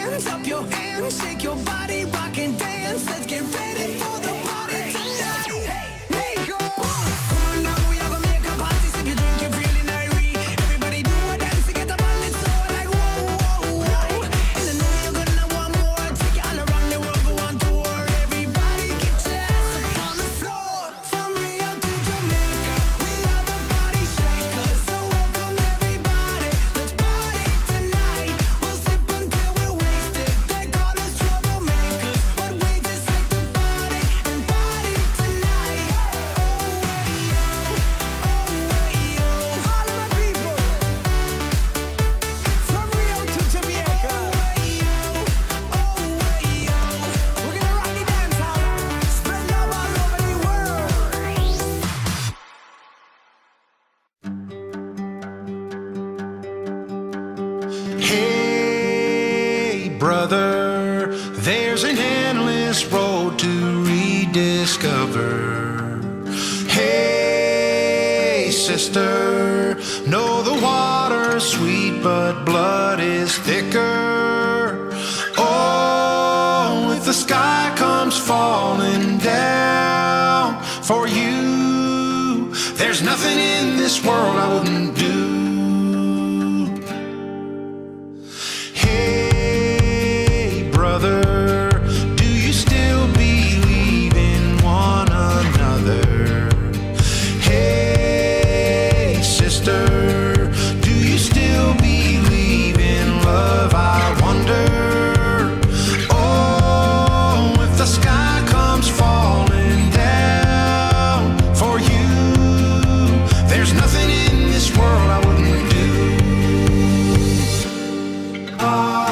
hands, up your hands, shake your body, rock and dance. Let's get ready for the party tonight. Hey, go! Come on now, we are gonna make a party. Sip your drink, you're feeling irate. Everybody do a dance to get the ball. It's so like whoa, whoa, whoa. And I know you're gonna want more. Take you all around the world, go on tour. Everybody get your ass up on the floor. From Rio to Jamaica, we are the party shakers. So welcome everybody. Let's party tonight. We'll sip until we're wasted. They call us troublemakers, but we just like to party and party tonight. Oh, hey, yo. Oh, hey, yo. All of my people. From Rio to Jamaica. Oh, hey, yo. Oh, hey, yo. We're gonna rock the dance hall. Spread love all over the world. Hey, brother, there's an endless road to rediscover. Hey, sister, know the water's sweet, but blood is thicker. Oh, if the sky comes falling down for you, there's nothing in this world I wouldn't do.